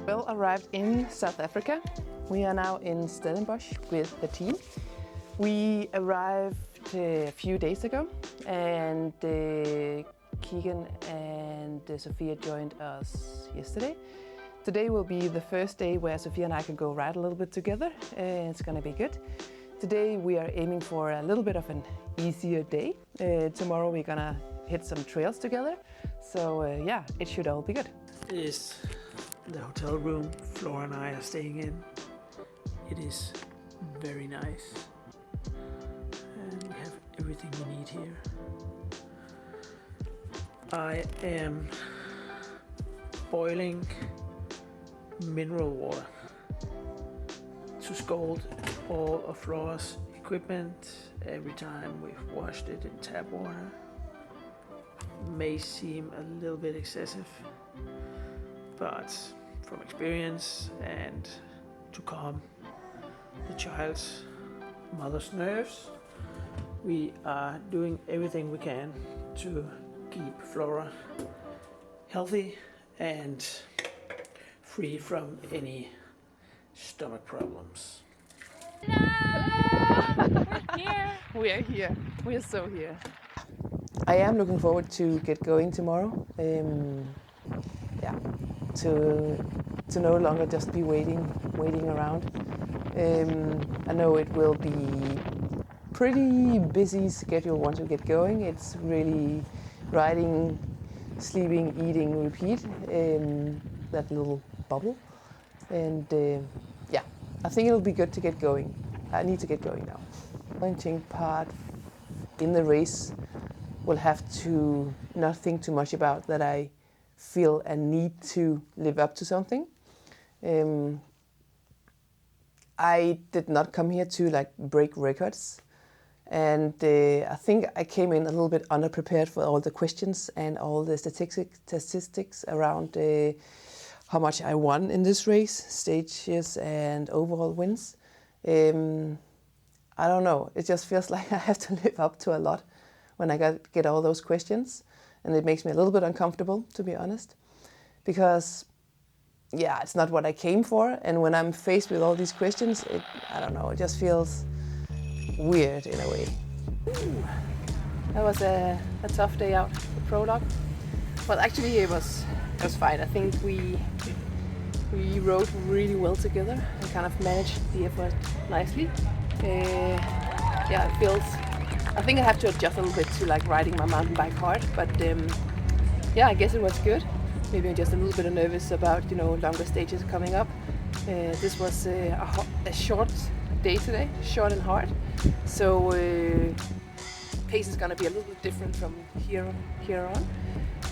Well, arrived in South Africa. We are now in Stellenbosch with the team. We arrived a few days ago, and Keegan and Sophia joined us yesterday. Today will be the first day where Sophia and I can go ride a little bit together. It's gonna be good. Today we are aiming for a little bit of an easier day. Tomorrow we're gonna hit some trails together. So yeah, it should all be good. This is the hotel room Flora and I are staying in. It is very nice. And we have everything we need here. I am boiling mineral water to scald all of Flora's equipment every time we've washed it in tap water. May seem a little bit excessive, but from experience and to calm the child's mother's nerves, we are doing everything we can to keep Flora healthy and free from any stomach problems. Hello! We're here! We are here. We are so here. I am looking forward to get going tomorrow. Yeah, to no longer just be waiting around. I know it will be pretty busy schedule once we get going. It's really riding, sleeping, eating, repeat, that little bubble. And yeah, I think it'll be good to get going. I need to get going now. Challenging part in the race will have to not think too much about that I feel a need to live up to something. I did not come here to like break records. And I think I came in a little bit underprepared for all the questions and all the statistics around how much I won in this race, stages and overall wins. I don't know, it just feels like I have to live up to a lot when I get all those questions. And it makes me a little bit uncomfortable, to be honest, because yeah, it's not what I came for. And when I'm faced with all these questions, I don't know, it just feels weird in a way. Ooh. That was a tough day out, the prologue. Well, actually it was fine. I think we rode really well together and kind of managed the effort nicely. Yeah, it feels, I think I have to adjust a little bit to like riding my mountain bike hard, but yeah, I guess it was good. Maybe I'm just a little bit nervous about, you know, longer stages coming up. This was a short day today, short and hard. So pace is gonna be a little bit different from here on.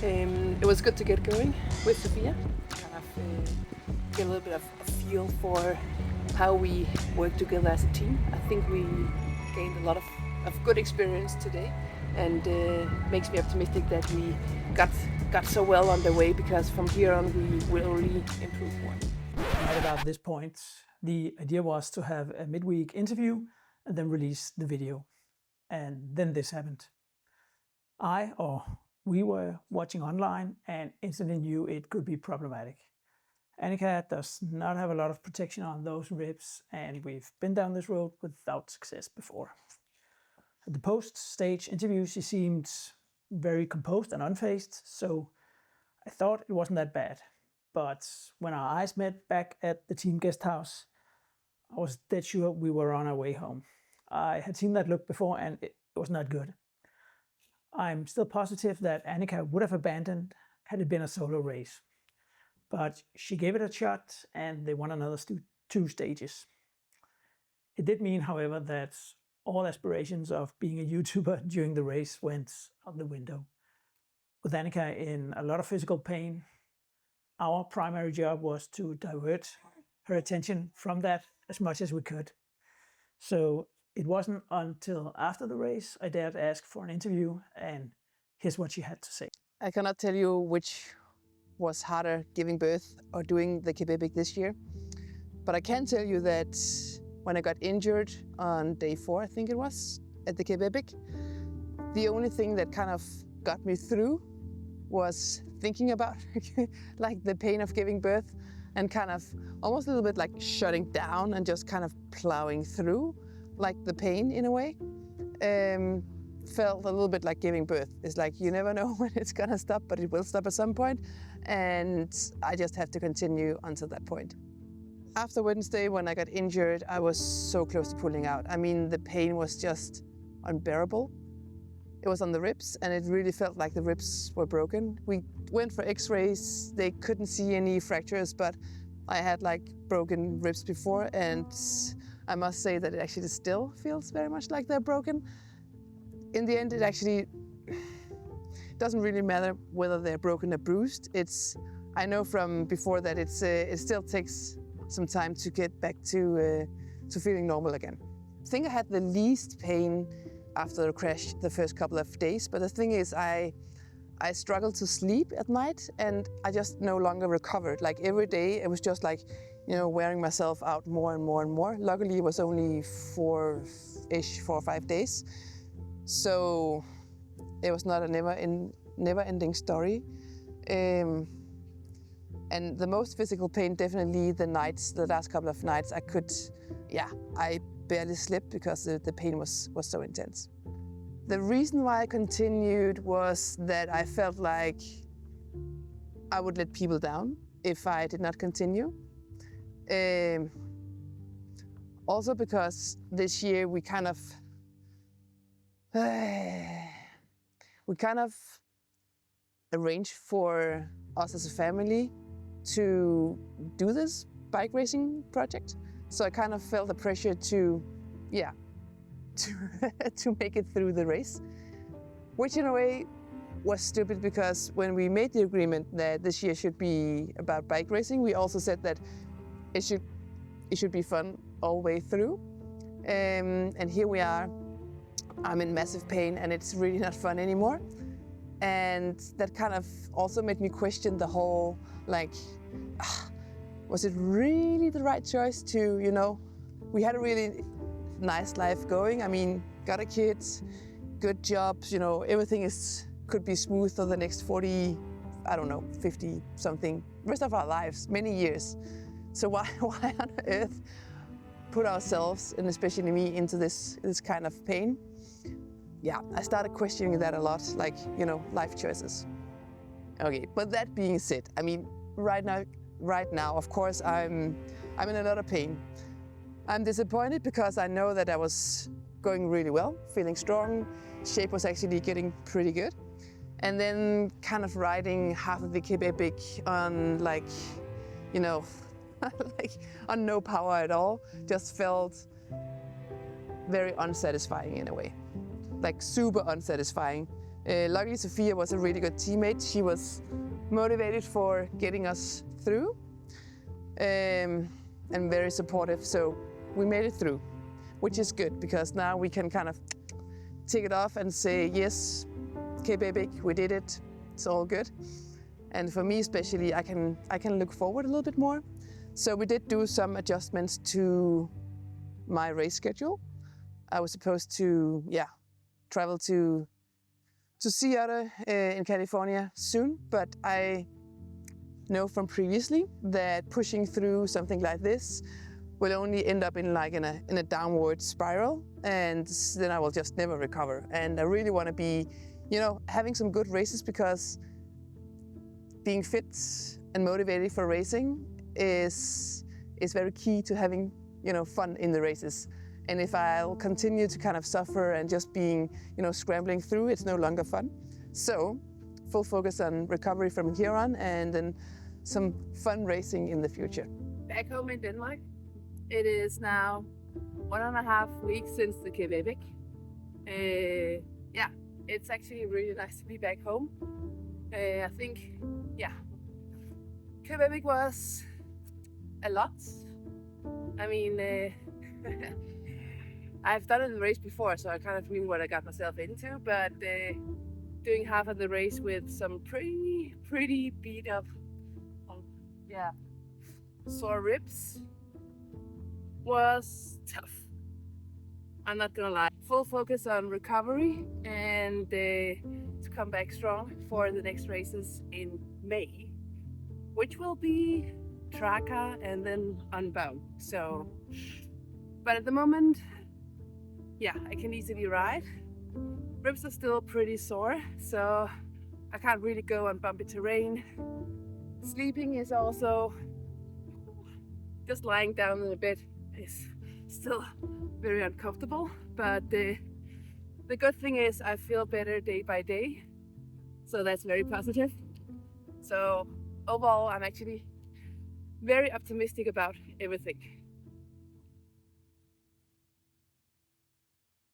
It was good to get going with Sophia, kind of get a little bit of a feel for how we work together as a team. I think we gained a lot of good experience today, and makes me optimistic that we got so well on the way, because from here on we will really improve more. Right about this point, the idea was to have a midweek interview and then release the video. And then this happened. We were watching online and instantly knew it could be problematic. Annika does not have a lot of protection on those ribs, and we've been down this road without success before. At the post-stage interview, she seemed very composed and unfazed, so I thought it wasn't that bad. But when our eyes met back at the team guest house, I was dead sure we were on our way home. I had seen that look before and it was not good. I'm still positive that Annika would have abandoned had it been a solo race. But she gave it a shot and they won another 2 stages. It did mean, however, that all aspirations of being a YouTuber during the race went out the window. With Annika in a lot of physical pain, our primary job was to divert her attention from that as much as we could. So it wasn't until after the race I dared ask for an interview, and here's what she had to say. I cannot tell you which was harder, giving birth or doing the Cape Epic this year, but I can tell you that when I got injured on day 4, I think it was, at the Cape Epic, the only thing that kind of got me through was thinking about like the pain of giving birth. and kind of almost a little bit like shutting down and just kind of plowing through, like the pain in a way. Felt a little bit like giving birth. It's like you never know when it's gonna stop, but it will stop at some point, and I just have to continue until that point. After Wednesday, when I got injured, I was so close to pulling out. I mean, the pain was just unbearable. It was on the ribs, and it really felt like the ribs were broken. We went for x-rays. They couldn't see any fractures, but I had like broken ribs before, and I must say that it actually still feels very much like they're broken. In the end, it actually doesn't really matter whether they're broken or bruised. I know from before that it still takes some time to get back to feeling normal again. I think I had the least pain after the crash the first couple of days, but the thing is I struggled to sleep at night, and I just no longer recovered. Like every day it was just like, wearing myself out more and more and more. Luckily it was only 4 or 5 days. So it was not a never-ending story. And the most physical pain, definitely the last couple of nights, I barely slept because the pain was so intense. The reason why I continued was that I felt like I would let people down if I did not continue. Also because this year we kind of arranged for us as a family to do this bike racing project. So I kind of felt the pressure to make it through the race, which in a way was stupid, because when we made the agreement that this year should be about bike racing, we also said that it should be fun all the way through. And here we are. I'm in massive pain and it's really not fun anymore. And that kind of also made me question the whole, was it really the right choice to, we had a really nice life going. I mean, got a kid, good jobs, everything could be smooth for the next 40, 50 something, rest of our lives, many years. So why on earth put ourselves, and especially me, into this kind of pain? Yeah, I started questioning that a lot, life choices. Okay, but that being said, I mean, right now, of course, I'm in a lot of pain. I'm disappointed because I know that I was going really well, feeling strong, shape was actually getting pretty good. And then kind of riding half of the Cape Epic on on no power at all, just felt very unsatisfying in a way. Like super unsatisfying. Luckily, Sophia was a really good teammate. She was motivated for getting us through and very supportive. So we made it through, which is good because now we can kind of tick it off and say, yes, Cape Epic, we did it. It's all good. And for me especially, I can look forward a little bit more. So we did do some adjustments to my race schedule. I was supposed to, travel to Seattle in California soon, but I know from previously that pushing through something like this will only end up in a downward spiral, and then I will just never recover. And I really want to be, having some good races, because being fit and motivated for racing is very key to having, fun in the races. And if I'll continue to kind of suffer and just being, scrambling through, it's no longer fun. So full focus on recovery from here on, and then some fun racing in the future. Back home in Denmark, it is now 1.5 weeks since the Cape Epic. It's actually really nice to be back home. I think, Cape Epic was a lot. I mean, I've done it in the race before, so I kind of knew what I got myself into, but doing half of the race with some pretty beat up, sore ribs was tough. I'm not gonna lie. Full focus on recovery and to come back strong for the next races in May, which will be tracker and then unbound. So, but at the moment, yeah, I can easily ride. Ribs are still pretty sore, so I can't really go on bumpy terrain. Sleeping is also, just lying down in a bed is still very uncomfortable, but the good thing is I feel better day by day, so that's very positive. So overall, I'm actually very optimistic about everything.